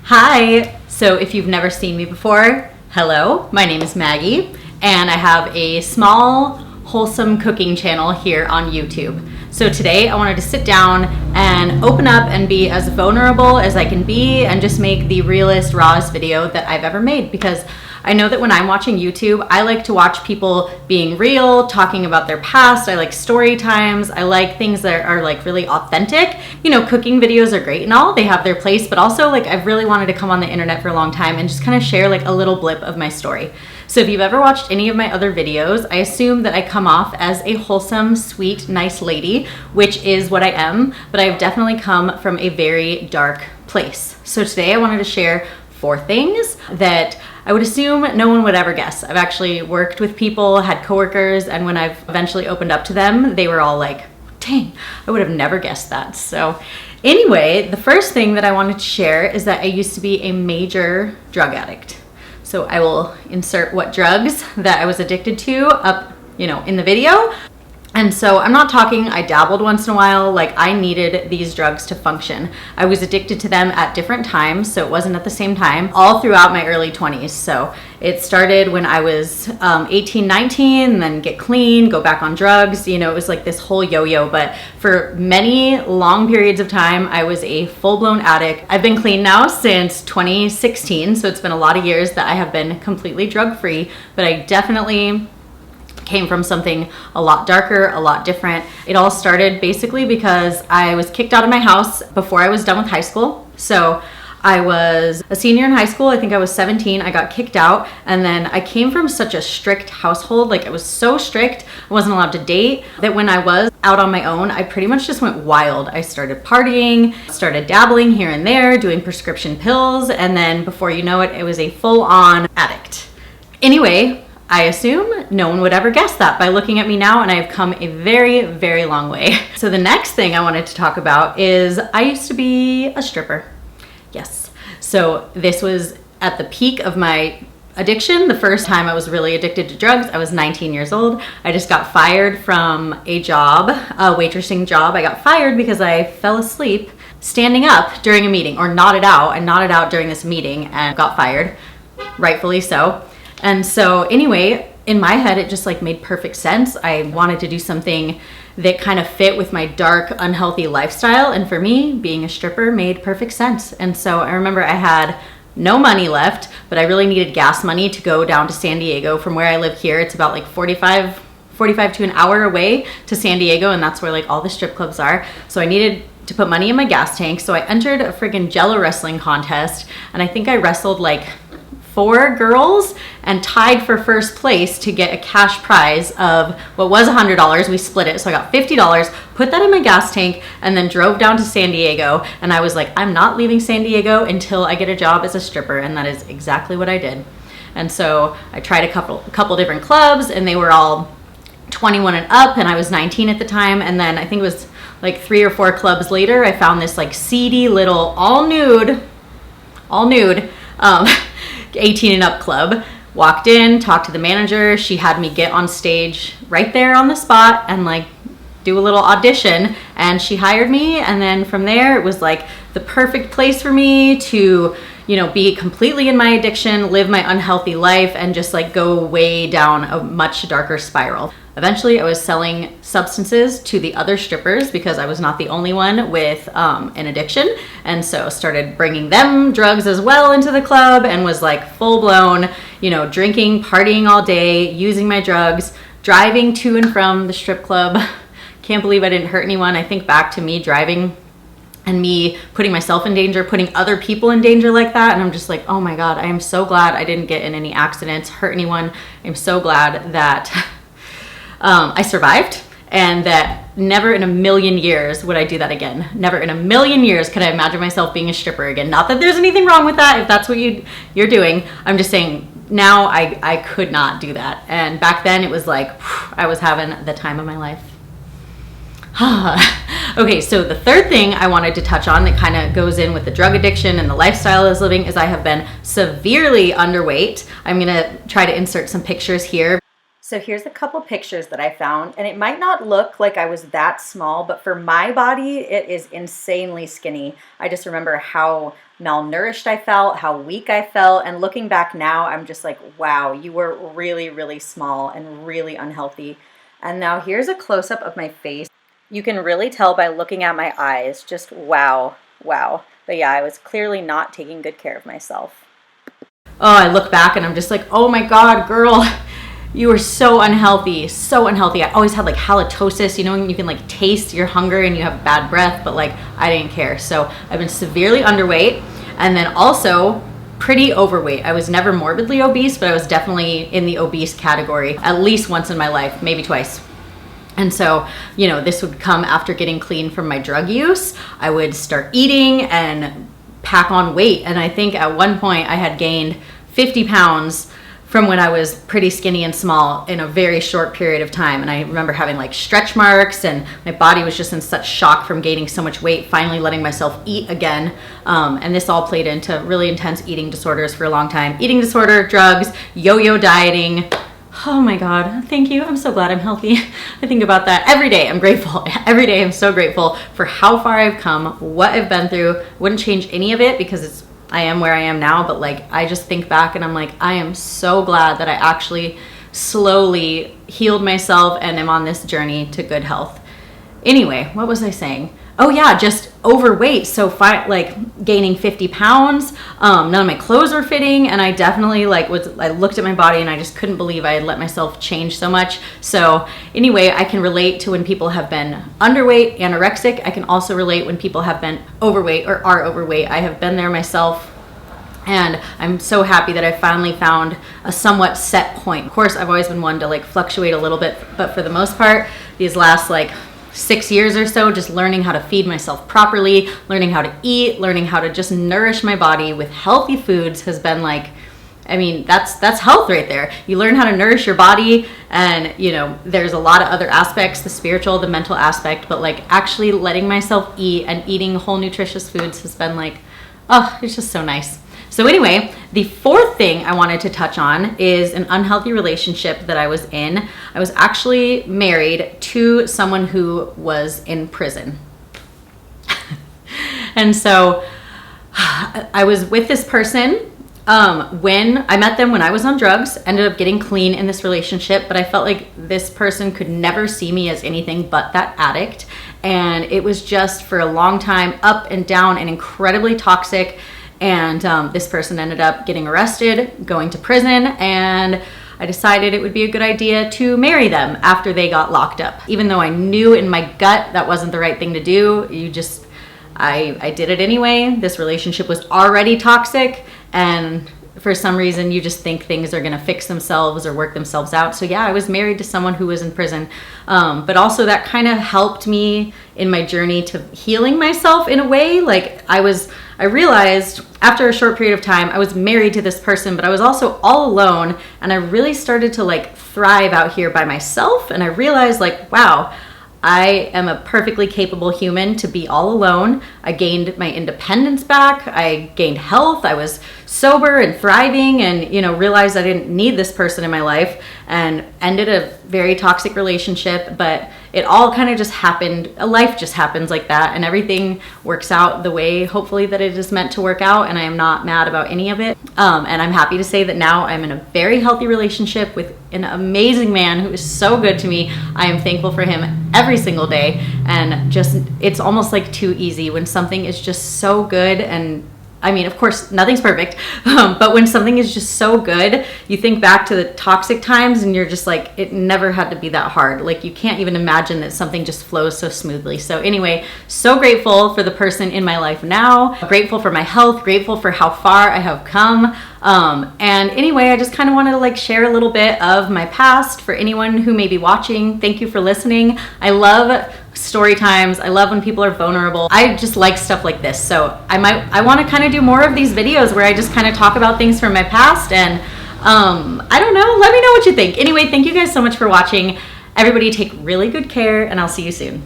Hi! So if you've never seen me before, hello, my name is Maggie, and I have a small, wholesome cooking channel here on YouTube. So today I wanted to sit down and open up and be as vulnerable as I can be and just make the realest, rawest video that I've ever made, because I know that when I'm watching YouTube, I like to watch people being real, talking about their past. I like story times. I like things that are like really authentic. You know, cooking videos are great and all, they have their place, but also like I've really wanted to come on the internet for a long time and just kind of share like a little blip of my story. So if you've ever watched any of my other videos, I assume that I come off as a wholesome, sweet, nice lady, which is what I am, but I've definitely come from a very dark place. So today I wanted to share 4 things that I would assume no one would ever guess. I've actually worked with people, had coworkers, and when I've eventually opened up to them, they were all like, dang, I would have never guessed that. So anyway, the first thing that I wanted to share is that I used to be a major drug addict. So I will insert what drugs that I was addicted to up, in the video. And so I'm not talking I dabbled once in a while, like I needed these drugs to function. I was addicted to them at different times, so it wasn't at the same time, all throughout my early 20s. So it started when I was 18, 19, and then get clean, go back on drugs. It was like this whole yo-yo, but for many long periods of time, I was a full-blown addict. I've been clean now since 2016, so it's been a lot of years that I have been completely drug-free, but I definitely came from something a lot darker, a lot different. It all started basically because I was kicked out of my house before I was done with high school. So I was a senior in high school. I think I was 17. I got kicked out, and then I came from such a strict household. Like, it was so strict. I wasn't allowed to date, that when I was out on my own, I pretty much just went wild. I started partying, started dabbling here and there, doing prescription pills, and then before you know it, it was a full-on addict. Anyway, I assume no one would ever guess that by looking at me now, and I've come a very, very long way. So the next thing I wanted to talk about is I used to be a stripper. Yes. So this was at the peak of my addiction. The first time I was really addicted to drugs, I was 19 years old. I just got fired from a job, a waitressing job. I got fired because I fell asleep standing up during a meeting, or nodded out. I nodded out during this meeting and got fired, rightfully so. And so anyway, in my head, it just like made perfect sense. I wanted to do something that kind of fit with my dark, unhealthy lifestyle. And for me, being a stripper made perfect sense. And so I remember I had no money left, but I really needed gas money to go down to San Diego. From where I live here, it's about like 45 to an hour away to San Diego. And that's where like all the strip clubs are. So I needed to put money in my gas tank. So I entered a friggin' Jello wrestling contest. And I think I wrestled like 4 girls and tied for first place to get a cash prize of what was $100. We split it, so I got $50, put that in my gas tank, and then drove down to San Diego. And I was like, I'm not leaving San Diego until I get a job as a stripper, and that is exactly what I did. And so I tried a couple different clubs, and they were all 21 and up, and I was 19 at the time. And then I think it was like 3 or 4 clubs later, I found this like seedy little all nude 18 and up club. Walked in, talked to the manager. She had me get on stage right there on the spot and like do a little audition, and she hired me. And then from there, it was like the perfect place for me to be completely in my addiction, live my unhealthy life, and just like go way down a much darker spiral. Eventually, I was selling substances to the other strippers because I was not the only one with an addiction. And so started bringing them drugs as well into the club, and was like full blown, drinking, partying all day, using my drugs, driving to and from the strip club. Can't believe I didn't hurt anyone. I think back to me driving and me putting myself in danger, putting other people in danger like that. And I'm just like, oh my God, I am so glad I didn't get in any accidents, hurt anyone. I'm so glad that I survived, and that never in a million years would I do that again. Never in a million years could I imagine myself being a stripper again. Not that there's anything wrong with that if that's what you're doing. I'm just saying now I could not do that. And back then it was like, I was having the time of my life. Okay, so the third thing I wanted to touch on that kind of goes in with the drug addiction and the lifestyle I was living is I have been severely underweight. I'm gonna try to insert some pictures here. So here's a couple pictures that I found, and it might not look like I was that small, but for my body, it is insanely skinny. I just remember how malnourished I felt, how weak I felt. And looking back now, I'm just like, wow, you were really, really small and really unhealthy. And now here's a close-up of my face. You can really tell by looking at my eyes, just wow, wow. But yeah, I was clearly not taking good care of myself. Oh, I look back and I'm just like, oh my God, girl, you were so unhealthy, so unhealthy. I always had like halitosis, you know, when you can like taste your hunger and you have bad breath, but like I didn't care. So I've been severely underweight and then also pretty overweight. I was never morbidly obese, but I was definitely in the obese category at least once in my life, maybe twice. And so, you know, this would come after getting clean from my drug use. I would start eating and pack on weight. And I think at one point I had gained 50 pounds from when I was pretty skinny and small in a very short period of time. And I remember having like stretch marks and my body was just in such shock from gaining so much weight, finally letting myself eat again. And this all played into really intense eating disorders for a long time. Eating disorder, drugs, yo-yo dieting. Oh my God, thank you. I'm so glad I'm healthy. I think about that every day. I'm grateful. Every day I'm so grateful for how far I've come, what I've been through. Wouldn't change any of it because I am where I am now, but like I just think back and I'm like, I am so glad that I actually slowly healed myself and am on this journey to good health. Anyway, what was I saying? Oh yeah, just overweight. So like gaining 50 pounds, none of my clothes were fitting. And I definitely I looked at my body and I just couldn't believe I had let myself change so much. So anyway, I can relate to when people have been underweight, anorexic. I can also relate when people have been overweight or are overweight. I have been there myself. And I'm so happy that I finally found a somewhat set point. Of course, I've always been one to like fluctuate a little bit, but for the most part, these last 6 years or so, just learning how to feed myself properly, learning how to eat, learning how to just nourish my body with healthy foods has been that's health right there. You learn how to nourish your body and, you know, there's a lot of other aspects, the spiritual, the mental aspect, but like actually letting myself eat and eating whole nutritious foods has been it's just so nice. So anyway, the fourth thing I wanted to touch on is an unhealthy relationship that I was in. I was actually married to someone who was in prison. And so I was with this person when I met them when I was on drugs, ended up getting clean in this relationship, but I felt like this person could never see me as anything but that addict. And it was just for a long time up and down and incredibly toxic. And this person ended up getting arrested, going to prison, and I decided it would be a good idea to marry them after they got locked up. Even though I knew in my gut that wasn't the right thing to do, I did it anyway. This relationship was already toxic, and for some reason you just think things are gonna fix themselves or work themselves out. So yeah, I was married to someone who was in prison, but also that kind of helped me in my journey to healing myself in a way. I realized after a short period of time, I was married to this person, but I was also all alone, and I really started to thrive out here by myself. And I realized wow, I am a perfectly capable human to be all alone. I gained my independence back. I gained health. I was sober and thriving, and realized I didn't need this person in my life, and ended a very toxic relationship. But it all kind of just happened. Life just happens like that, and everything works out the way hopefully that it is meant to work out, and I am not mad about any of it. And I'm happy to say that now I'm in a very healthy relationship with an amazing man who is so good to me. I am thankful for him every single day, and it's almost too easy when something is just so good. And I mean, of course, nothing's perfect, but when something is just so good, you think back to the toxic times and you're just it never had to be that hard. You can't even imagine that something just flows so smoothly. So anyway, so grateful for the person in my life now, grateful for my health, grateful for how far I have come. And anyway, I just kind of wanted to share a little bit of my past for anyone who may be watching. Thank you for listening. I love story times. I love when people are vulnerable. I just like stuff like this. So I want to kind of do more of these videos where I just kind of talk about things from my past, and I don't know, let me know what you think. Anyway, thank you guys so much for watching. Everybody take really good care, and I'll see you soon.